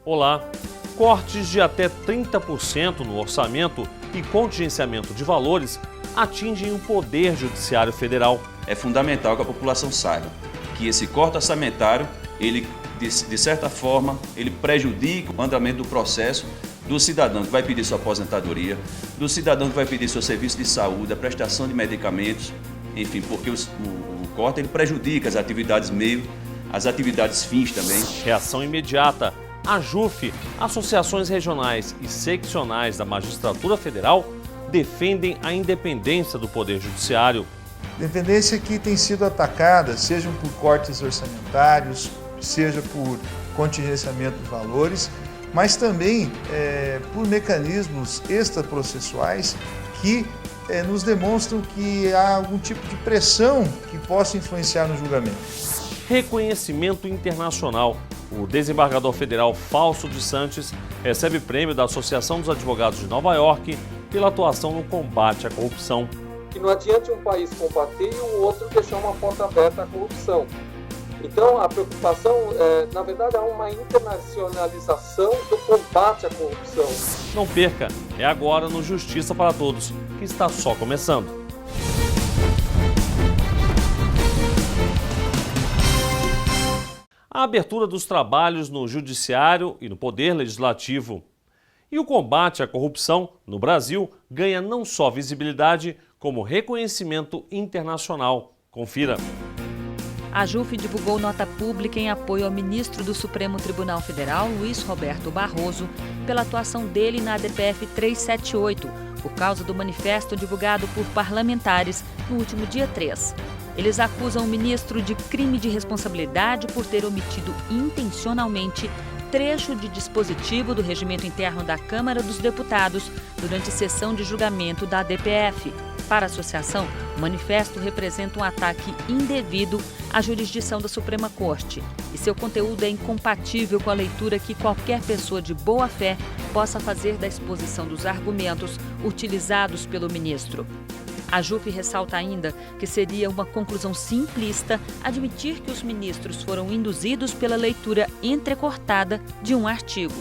Olá! Cortes de até 30% no orçamento e contingenciamento de valores atingem o Poder Judiciário Federal. É fundamental que a população saiba que esse corte orçamentário, ele, de certa forma, ele prejudica o andamento do processo do cidadão que vai pedir sua aposentadoria, do cidadão que vai pedir seu serviço de saúde, a prestação de medicamentos, enfim, porque o corte ele prejudica as atividades meio, as atividades fins também. Reação imediata. A JUF, associações regionais e seccionais da Magistratura Federal, defendem a independência do Poder Judiciário. Independência que tem sido atacada, seja por cortes orçamentários, seja por contingenciamento de valores, mas também por mecanismos extraprocessuais que nos demonstram que há algum tipo de pressão que possa influenciar no julgamento. Reconhecimento internacional. O desembargador federal Fausto de Santos recebe prêmio da Associação dos Advogados de Nova York pela atuação no combate à corrupção. Que não adianta um país combater e o outro deixar uma porta aberta à corrupção. Então, a preocupação, na verdade, é uma internacionalização do combate à corrupção. Não perca, é agora no Justiça para Todos, que está só começando. A abertura dos trabalhos no Judiciário e no Poder Legislativo. E o combate à corrupção no Brasil ganha não só visibilidade, como reconhecimento internacional. Confira. A JUF divulgou nota pública em apoio ao ministro do Supremo Tribunal Federal, Luiz Roberto Barroso, pela atuação dele na ADPF 378, por causa do manifesto divulgado por parlamentares no último dia 3. Eles acusam o ministro de crime de responsabilidade por ter omitido intencionalmente trecho de dispositivo do regimento interno da Câmara dos Deputados durante sessão de julgamento da ADPF. Para a associação, o manifesto representa um ataque indevido à jurisdição da Suprema Corte e seu conteúdo é incompatível com a leitura que qualquer pessoa de boa fé possa fazer da exposição dos argumentos utilizados pelo ministro. A JUF ressalta ainda que seria uma conclusão simplista admitir que os ministros foram induzidos pela leitura entrecortada de um artigo.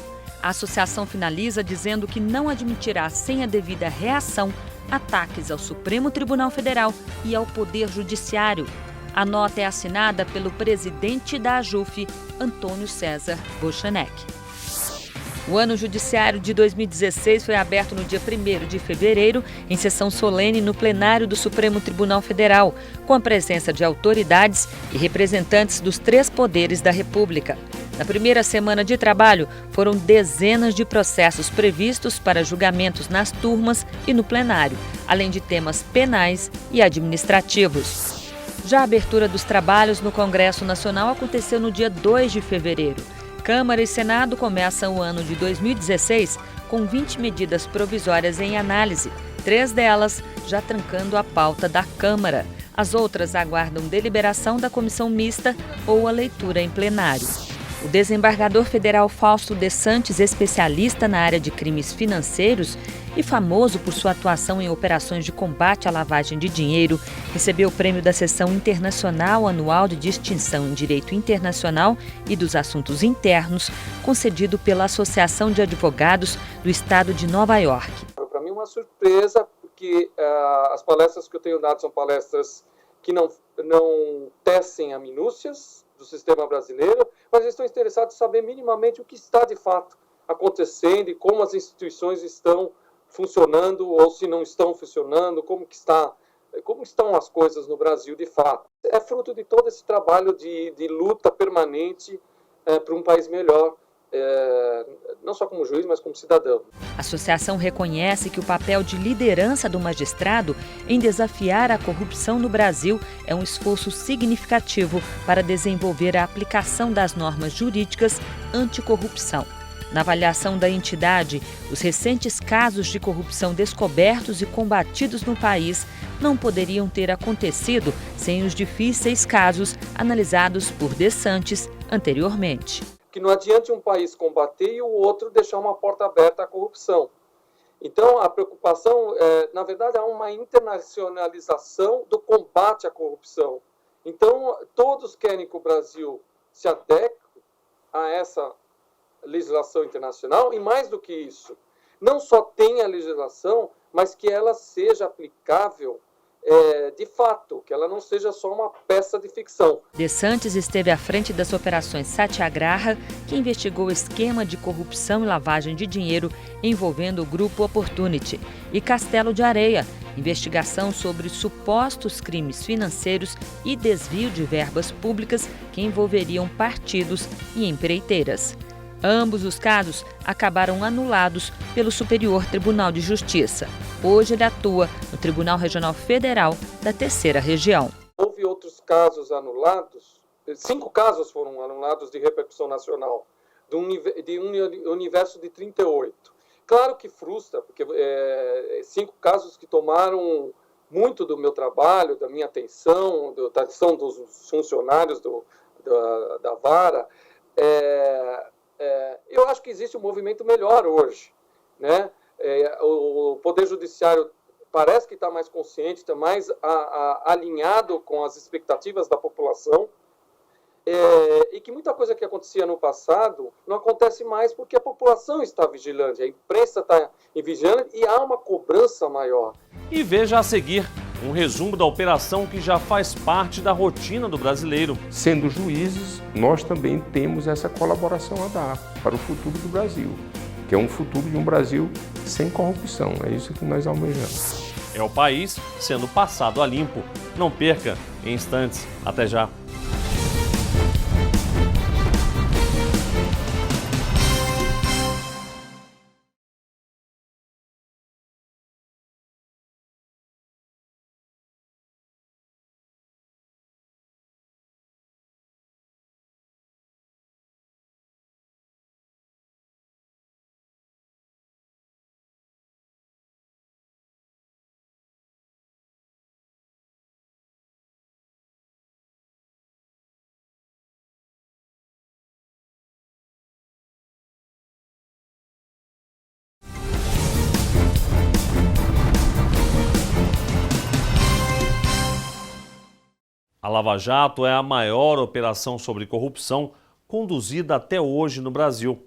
A associação finaliza dizendo que não admitirá, sem a devida reação, ataques ao Supremo Tribunal Federal e ao Poder Judiciário. A nota é assinada pelo presidente da JUF, Antônio César Bochanek. O ano judiciário de 2016 foi aberto no dia 1º de fevereiro, em sessão solene no plenário do Supremo Tribunal Federal, com a presença de autoridades e representantes dos 3 poderes da República. Na primeira semana de trabalho, foram dezenas de processos previstos para julgamentos nas turmas e no plenário, além de temas penais e administrativos. Já a abertura dos trabalhos no Congresso Nacional aconteceu no dia 2 de fevereiro. Câmara e Senado começam o ano de 2016 com 20 medidas provisórias em análise, 3 delas já trancando a pauta da Câmara. As outras aguardam deliberação da comissão mista ou a leitura em plenário. O desembargador federal Fausto de Santos, especialista na área de crimes financeiros e famoso por sua atuação em operações de combate à lavagem de dinheiro, recebeu o prêmio da Sessão Internacional Anual de Distinção em Direito Internacional e dos Assuntos Internos, concedido pela Associação de Advogados do Estado de Nova York. Para mim é uma surpresa, porque as palestras que eu tenho dado são palestras que não tecem a minúcias do sistema brasileiro, mas eles estão interessados em saber minimamente o que está de fato acontecendo e como as instituições estão funcionando ou se não estão funcionando, como estão as coisas no Brasil de fato. É fruto de todo esse trabalho de luta permanente para um país melhor, não só como juiz, mas como cidadão. A associação reconhece que o papel de liderança do magistrado em desafiar a corrupção no Brasil é um esforço significativo para desenvolver a aplicação das normas jurídicas anticorrupção. Na avaliação da entidade, os recentes casos de corrupção descobertos e combatidos no país não poderiam ter acontecido sem os difíceis casos analisados por De Santos anteriormente. Que não adianta um país combater e o outro deixar uma porta aberta à corrupção. Então, a preocupação, na verdade, é uma internacionalização do combate à corrupção. Então, todos querem que o Brasil se adeque a essa legislação internacional e, mais do que isso, não só tenha a legislação, mas que ela seja aplicável de fato, que ela não seja só uma peça de ficção. DeSantis esteve à frente das operações Satyagraha, que investigou o esquema de corrupção e lavagem de dinheiro envolvendo o Grupo Opportunity, e Castelo de Areia, investigação sobre supostos crimes financeiros e desvio de verbas públicas que envolveriam partidos e empreiteiras. Ambos os casos acabaram anulados pelo Superior Tribunal de Justiça. Hoje ele atua no Tribunal Regional Federal da Terceira Região. Houve outros casos anulados, 5 casos foram anulados de repercussão nacional, de um universo de 38. Claro que frustra, porque 5 casos que tomaram muito do meu trabalho, da minha atenção, da atenção dos funcionários da vara. Eu acho que existe um movimento melhor hoje, né? O Poder Judiciário parece que está mais consciente, está mais alinhado com as expectativas da população, e que muita coisa que acontecia no passado não acontece mais porque a população está vigilante, a imprensa está vigilante e há uma cobrança maior. E veja a seguir um resumo da operação que já faz parte da rotina do brasileiro. Sendo juízes, nós também temos essa colaboração a dar para o futuro do Brasil, que é um futuro de um Brasil sem corrupção. É isso que nós almejamos. É o país sendo passado a limpo. Não perca, em instantes. Até já. A Lava Jato é a maior operação sobre corrupção conduzida até hoje no Brasil.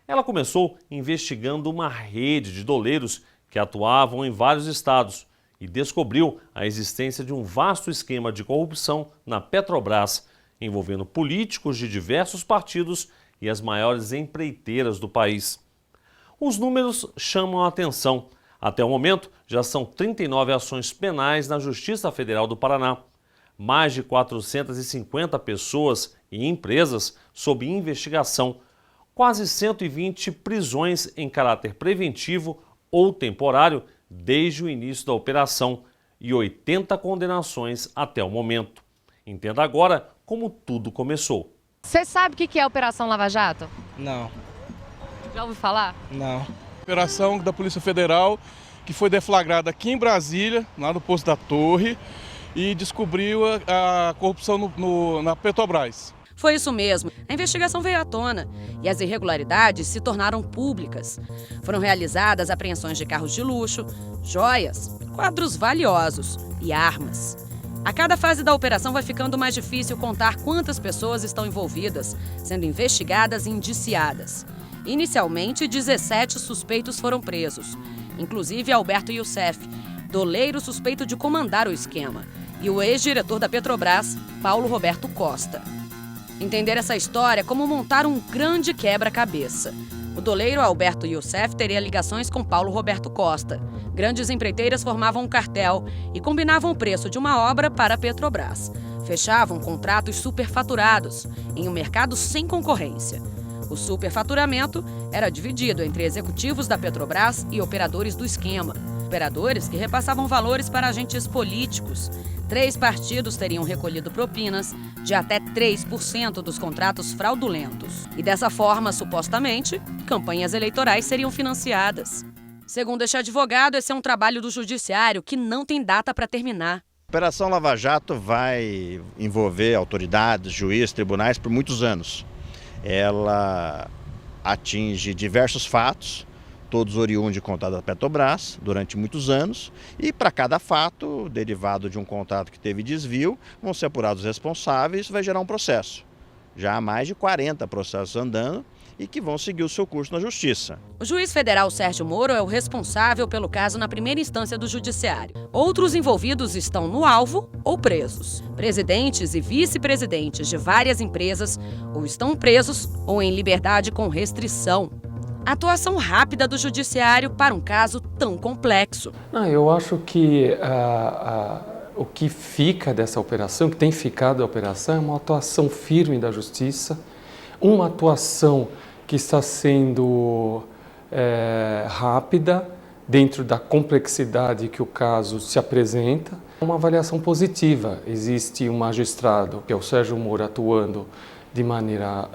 Ela começou investigando uma rede de doleiros que atuavam em vários estados e descobriu a existência de um vasto esquema de corrupção na Petrobras, envolvendo políticos de diversos partidos e as maiores empreiteiras do país. Os números chamam a atenção. Até o momento, já são 39 ações penais na Justiça Federal do Paraná. Mais de 450 pessoas e empresas sob investigação, quase 120 prisões em caráter preventivo ou temporário desde o início da operação e 80 condenações até o momento. Entenda agora como tudo começou. Você sabe o que é a Operação Lava Jato? Não. Já ouviu falar? Não. Operação da Polícia Federal que foi deflagrada aqui em Brasília, lá no Posto da Torre, e descobriu a corrupção na Petrobras. Foi isso mesmo. A investigação veio à tona e as irregularidades se tornaram públicas. Foram realizadas apreensões de carros de luxo, joias, quadros valiosos e armas. A cada fase da operação vai ficando mais difícil contar quantas pessoas estão envolvidas, sendo investigadas e indiciadas. Inicialmente, 17 suspeitos foram presos, inclusive Alberto Youssef, doleiro suspeito de comandar o esquema, e o ex-diretor da Petrobras, Paulo Roberto Costa. Entender essa história é como montar um grande quebra-cabeça. O doleiro Alberto Youssef teria ligações com Paulo Roberto Costa. Grandes empreiteiras formavam um cartel e combinavam o preço de uma obra para a Petrobras. Fechavam contratos superfaturados em um mercado sem concorrência. O superfaturamento era dividido entre executivos da Petrobras e operadores do esquema. Operadores que repassavam valores para agentes políticos. 3 partidos teriam recolhido propinas de até 3% dos contratos fraudulentos. E dessa forma, supostamente, campanhas eleitorais seriam financiadas. Segundo este advogado, esse é um trabalho do judiciário que não tem data para terminar. A Operação Lava Jato vai envolver autoridades, juízes, tribunais por muitos anos. Ela atinge diversos fatos, todos oriundos de contrato da Petrobras, durante muitos anos, e para cada fato, derivado de um contrato que teve desvio, vão ser apurados os responsáveis e isso vai gerar um processo. Já há mais de 40 processos andando e que vão seguir o seu curso na Justiça. O juiz federal Sérgio Moro é o responsável pelo caso na primeira instância do Judiciário. Outros envolvidos estão no alvo ou presos. Presidentes e vice-presidentes de várias empresas ou estão presos ou em liberdade com restrição. Atuação rápida do Judiciário para um caso tão complexo. Eu acho que o que fica dessa operação, que tem ficado da operação, é uma atuação firme da Justiça, uma atuação que está sendo rápida dentro da complexidade que o caso se apresenta. Uma avaliação positiva. Existe um magistrado, que é o Sérgio Moro, atuando de maneira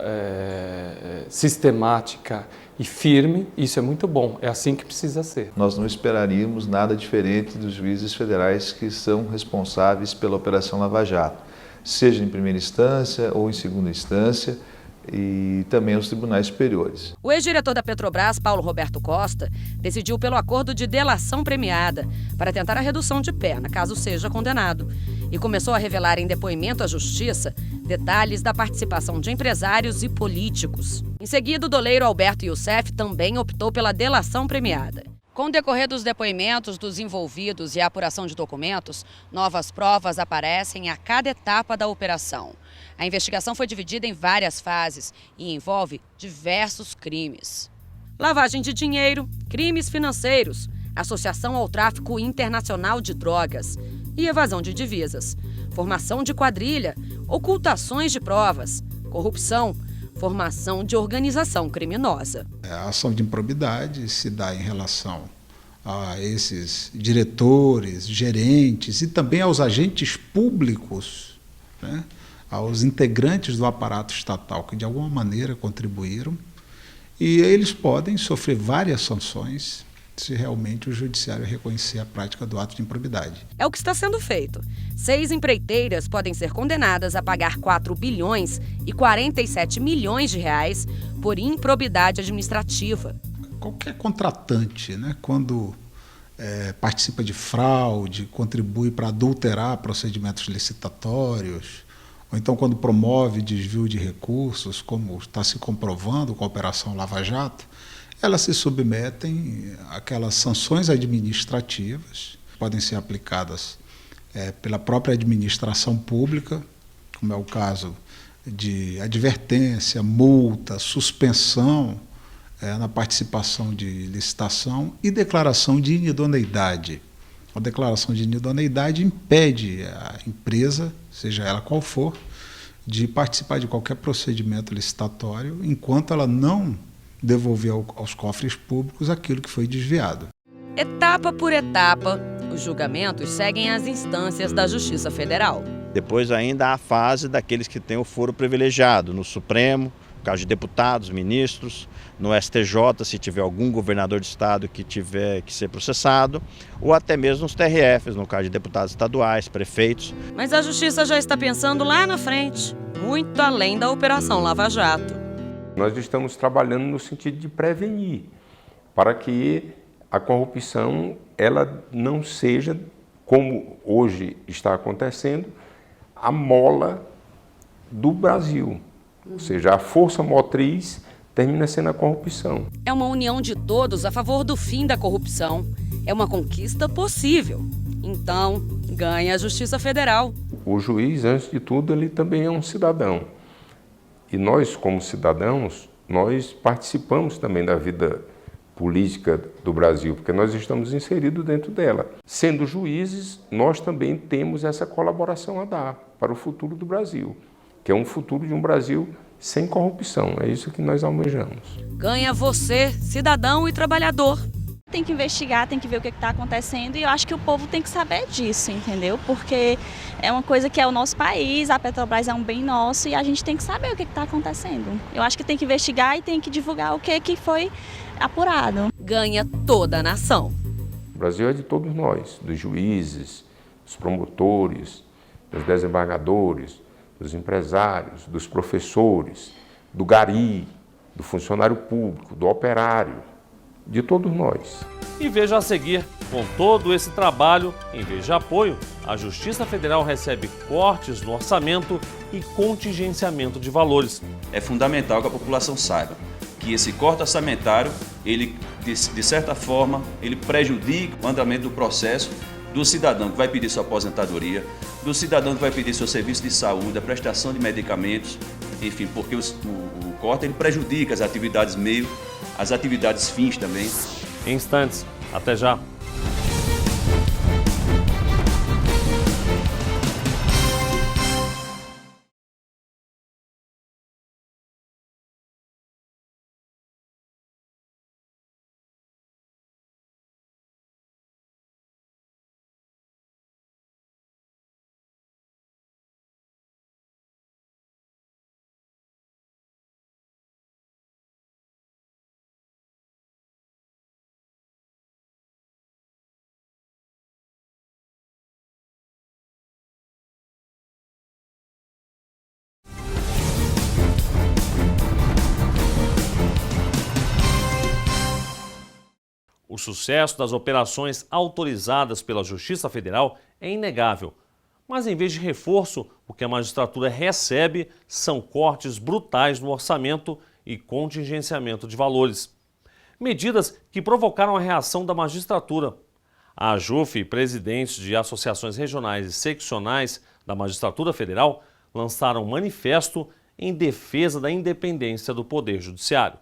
sistemática e firme. Isso é muito bom, é assim que precisa ser. Nós não esperaríamos nada diferente dos juízes federais que são responsáveis pela Operação Lava Jato, seja em primeira instância ou em segunda instância, e também os tribunais superiores. O ex-diretor da Petrobras, Paulo Roberto Costa, decidiu pelo acordo de delação premiada para tentar a redução de pena, caso seja condenado, e começou a revelar em depoimento à Justiça detalhes da participação de empresários e políticos. Em seguida, o doleiro Alberto Youssef também optou pela delação premiada. Com o decorrer dos depoimentos dos envolvidos e a apuração de documentos, novas provas aparecem a cada etapa da operação. A investigação foi dividida em várias fases e envolve diversos crimes. Lavagem de dinheiro, crimes financeiros, associação ao tráfico internacional de drogas e evasão de divisas, formação de quadrilha, ocultações de provas, corrupção, formação de organização criminosa. A ação de improbidade se dá em relação a esses diretores, gerentes e também aos agentes públicos, né? Aos integrantes do aparato estatal que de alguma maneira contribuíram, e eles podem sofrer várias sanções se realmente o judiciário reconhecer a prática do ato de improbidade. É o que está sendo feito. 6 empreiteiras podem ser condenadas a pagar 4 bilhões e 47 milhões de reais por improbidade administrativa. Qualquer contratante, né, quando participa de fraude, contribui para adulterar procedimentos licitatórios, ou então quando promove desvio de recursos, como está se comprovando com a Operação Lava Jato, elas se submetem àquelas sanções administrativas, podem ser aplicadas pela própria administração pública, como é o caso de advertência, multa, suspensão na participação de licitação e declaração de inidoneidade. A declaração de inidoneidade impede a empresa, seja ela qual for, de participar de qualquer procedimento licitatório enquanto ela não devolver aos cofres públicos aquilo que foi desviado. Etapa por etapa, os julgamentos seguem as instâncias da Justiça Federal. Depois ainda há a fase daqueles que têm o foro privilegiado, no Supremo, no caso de deputados, ministros, no STJ, se tiver algum governador de estado que tiver que ser processado, ou até mesmo nos TRFs, no caso de deputados estaduais, prefeitos. Mas a Justiça já está pensando lá na frente, muito além da Operação Lava Jato. Nós estamos trabalhando no sentido de prevenir, para que a corrupção ela não seja, como hoje está acontecendo, a mola do Brasil. Ou seja, a força motriz termina sendo a corrupção. É uma união de todos a favor do fim da corrupção. É uma conquista possível. Então, ganha a Justiça Federal. O juiz, antes de tudo, ele também é um cidadão. E nós, como cidadãos, nós participamos também da vida política do Brasil, porque nós estamos inseridos dentro dela. Sendo juízes, nós também temos essa colaboração a dar para o futuro do Brasil, que é um futuro de um Brasil sem corrupção. É isso que nós almejamos. Ganha você, cidadão e trabalhador. Tem que investigar, tem que ver o que está acontecendo e eu acho que o povo tem que saber disso, entendeu? Porque é uma coisa que é o nosso país, a Petrobras é um bem nosso e a gente tem que saber o que está acontecendo. Eu acho que tem que investigar e tem que divulgar o que foi apurado. Ganha toda a nação. O Brasil é de todos nós, dos juízes, dos promotores, dos desembargadores, dos empresários, dos professores, do gari, do funcionário público, do operário. de todos nós. E veja a seguir, com todo esse trabalho, em vez de apoio, a Justiça Federal recebe cortes no orçamento e contingenciamento de valores. É fundamental que a população saiba que esse corte orçamentário, ele, de certa forma, ele prejudica o andamento do processo do cidadão que vai pedir sua aposentadoria, do cidadão que vai pedir seu serviço de saúde, a prestação de medicamentos, enfim, porque o corte ele prejudica as atividades meio, as atividades fins também. Em instantes, até já. O sucesso das operações autorizadas pela Justiça Federal é inegável. Mas em vez de reforço, o que a magistratura recebe são cortes brutais no orçamento e contingenciamento de valores. Medidas que provocaram a reação da magistratura. A AJUF e presidentes de associações regionais e seccionais da Magistratura Federal lançaram um manifesto em defesa da independência do Poder Judiciário.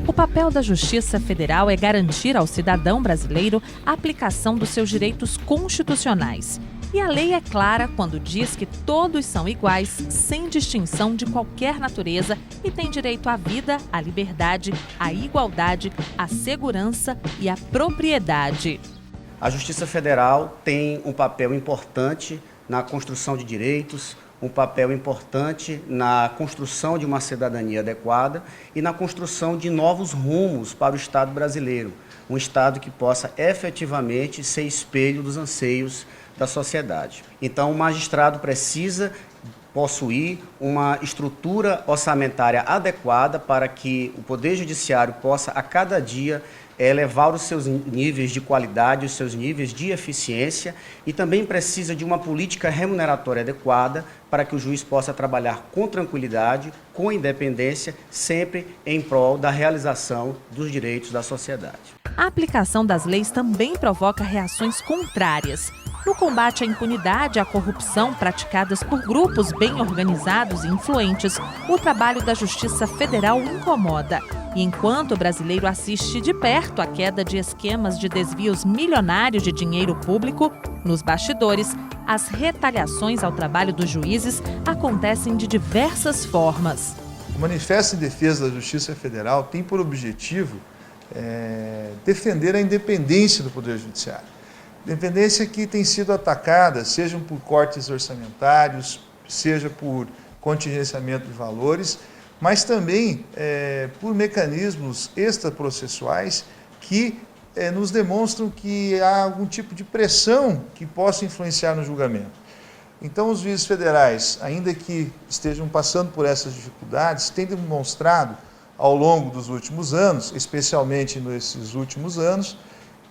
O papel da Justiça Federal é garantir ao cidadão brasileiro a aplicação dos seus direitos constitucionais. E a lei é clara quando diz que todos são iguais, sem distinção de qualquer natureza e têm direito à vida, à liberdade, à igualdade, à segurança e à propriedade. A Justiça Federal tem um papel importante na construção de direitos, um papel importante na construção de uma cidadania adequada e na construção de novos rumos para o Estado brasileiro. Um Estado que possa efetivamente ser espelho dos anseios da sociedade. Então, o magistrado precisa possuir uma estrutura orçamentária adequada para que o Poder Judiciário possa, a cada dia, elevar os seus níveis de qualidade, os seus níveis de eficiência e também precisa de uma política remuneratória adequada para que o juiz possa trabalhar com tranquilidade, com independência, sempre em prol da realização dos direitos da sociedade. A aplicação das leis também provoca reações contrárias. No combate à impunidade e à corrupção praticadas por grupos bem organizados e influentes, o trabalho da Justiça Federal incomoda. E enquanto o brasileiro assiste de perto a queda de esquemas de desvios milionários de dinheiro público, nos bastidores, as retaliações ao trabalho dos juízes acontecem de diversas formas. O Manifesto em Defesa da Justiça Federal tem por objetivo defender a independência do Poder Judiciário. Independência que tem sido atacada, sejam por cortes orçamentários, seja por contingenciamento de valores, mas também por mecanismos extraprocessuais que nos demonstram que há algum tipo de pressão que possa influenciar no julgamento. Então, os juízes federais, ainda que estejam passando por essas dificuldades, têm demonstrado ao longo dos últimos anos, especialmente nesses últimos anos,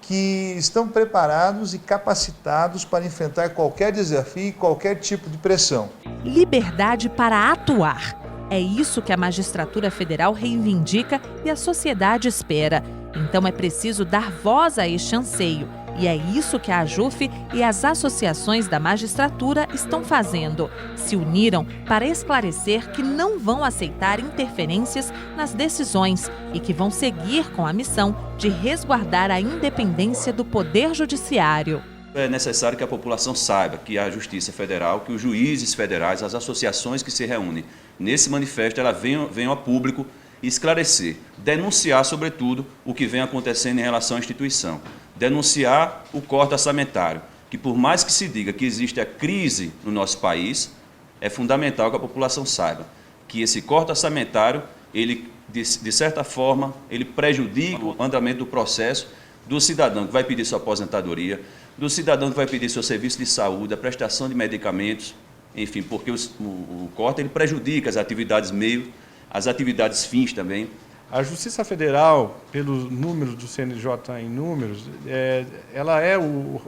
que estão preparados e capacitados para enfrentar qualquer desafio e qualquer tipo de pressão. Liberdade para atuar. É isso que a Magistratura Federal reivindica e a sociedade espera. Então é preciso dar voz a este anseio. E é isso que a AJUF e as associações da magistratura estão fazendo. Se uniram para esclarecer que não vão aceitar interferências nas decisões e que vão seguir com a missão de resguardar a independência do Poder Judiciário. É necessário que a população saiba que a Justiça Federal, que os juízes federais, as associações que se reúnem nesse manifesto, elas venham a público esclarecer, denunciar, sobretudo, o que vem acontecendo em relação à instituição. Denunciar o corte orçamentário, que por mais que se diga que existe a crise no nosso país, é fundamental que a população saiba que esse corte orçamentário, ele, de certa forma, ele prejudica o andamento do processo do cidadão que vai pedir sua aposentadoria, do cidadão que vai pedir seu serviço de saúde, a prestação de medicamentos, enfim, porque o corte ele prejudica as atividades meio, as atividades fins também. A Justiça Federal, pelos números do CNJ em números, ela é o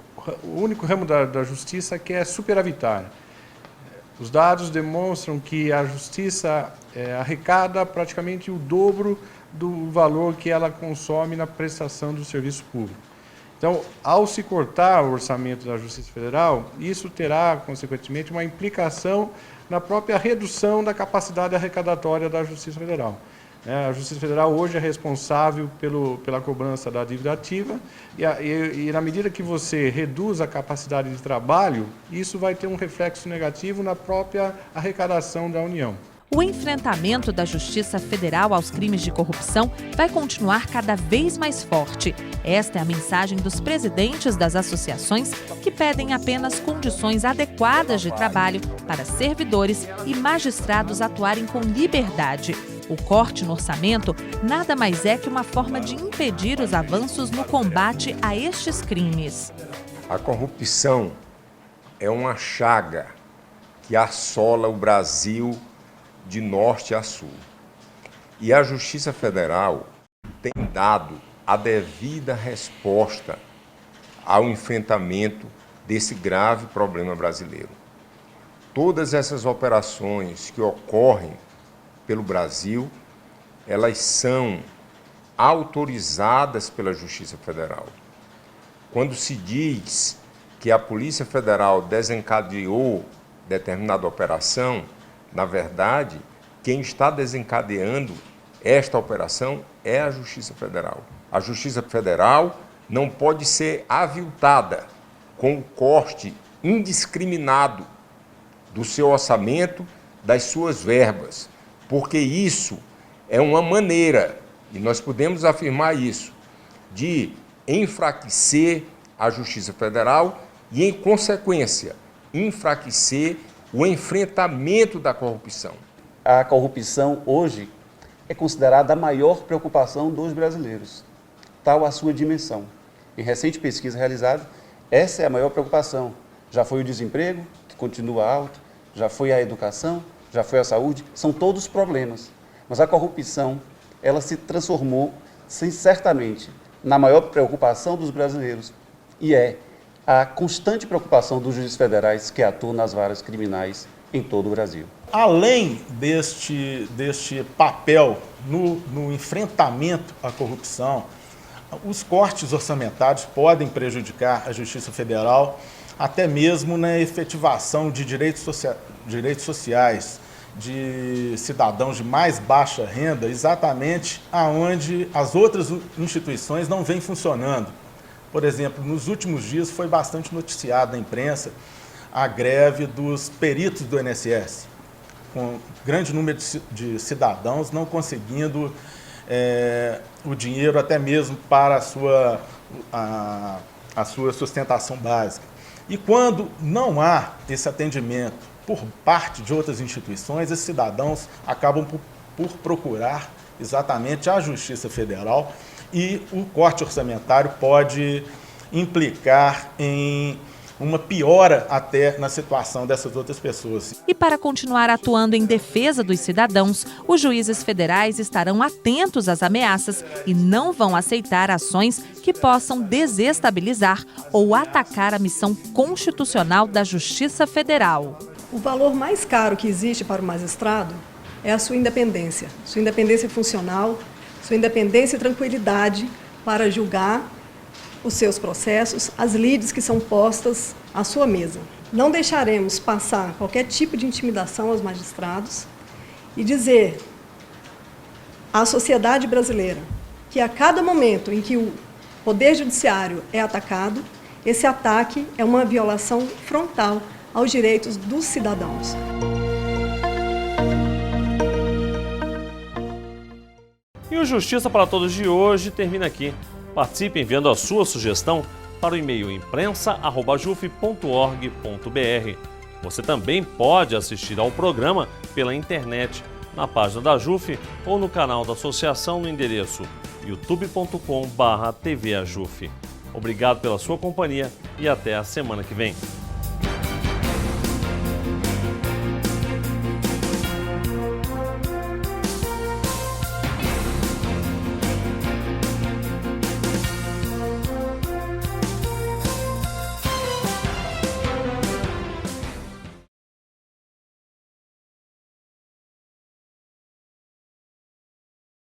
único ramo da Justiça que é superavitária. Os dados demonstram que a Justiça arrecada praticamente o dobro do valor que ela consome na prestação do serviço público. Então, ao se cortar o orçamento da Justiça Federal, isso terá, consequentemente, uma implicação na própria redução da capacidade arrecadatória da Justiça Federal. A Justiça Federal hoje é responsável pela cobrança da dívida ativa e na medida que você reduz a capacidade de trabalho, isso vai ter um reflexo negativo na própria arrecadação da União. O enfrentamento da Justiça Federal aos crimes de corrupção vai continuar cada vez mais forte. Esta é a mensagem dos presidentes das associações que pedem apenas condições adequadas de trabalho para servidores e magistrados atuarem com liberdade. O corte no orçamento nada mais é que uma forma de impedir os avanços no combate a estes crimes. A corrupção é uma chaga que assola o Brasil de norte a sul. E a Justiça Federal tem dado a devida resposta ao enfrentamento desse grave problema brasileiro. Todas essas operações que ocorrem pelo Brasil, elas são autorizadas pela Justiça Federal. Quando se diz que a Polícia Federal desencadeou determinada operação, na verdade, quem está desencadeando esta operação é a Justiça Federal. A Justiça Federal não pode ser aviltada com o corte indiscriminado do seu orçamento, das suas verbas, porque isso é uma maneira, e nós podemos afirmar isso, de enfraquecer a Justiça Federal e, em consequência, enfraquecer o enfrentamento da corrupção. A corrupção hoje é considerada a maior preocupação dos brasileiros, tal a sua dimensão. Em recente pesquisa realizada, essa é a maior preocupação. Já foi o desemprego, que continua alto, já foi a educação, já foi a saúde, são todos problemas. Mas a corrupção, ela se transformou, certamente, na maior preocupação dos brasileiros. E é a constante preocupação dos juízes federais que atuam nas varas criminais em todo o Brasil. Além deste papel no enfrentamento à corrupção, os cortes orçamentários podem prejudicar a Justiça Federal até mesmo na efetivação de direitos sociais de cidadãos de mais baixa renda, exatamente aonde as outras instituições não vêm funcionando. Por exemplo, nos últimos dias foi bastante noticiado na imprensa a greve dos peritos do INSS, com grande número de cidadãos não conseguindo o dinheiro até mesmo para a sua sustentação básica. E quando não há esse atendimento por parte de outras instituições, esses cidadãos acabam por procurar exatamente a Justiça Federal e o corte orçamentário pode implicar em uma piora até na situação dessas outras pessoas. E para continuar atuando em defesa dos cidadãos, os juízes federais estarão atentos às ameaças e não vão aceitar ações que possam desestabilizar ou atacar a missão constitucional da Justiça Federal. O valor mais caro que existe para o magistrado é a sua independência funcional, sua independência e tranquilidade para julgar os seus processos, as lides que são postas à sua mesa. Não deixaremos passar qualquer tipo de intimidação aos magistrados e dizer à sociedade brasileira que a cada momento em que o Poder Judiciário é atacado, esse ataque é uma violação frontal aos direitos dos cidadãos. E o Justiça para Todos de hoje termina aqui. Participe enviando a sua sugestão para o e-mail imprensa@juf.org.br. Você também pode assistir ao programa pela internet, na página da JUF ou no canal da associação no endereço youtube.com/tvajuf. Obrigado pela sua companhia e até a semana que vem.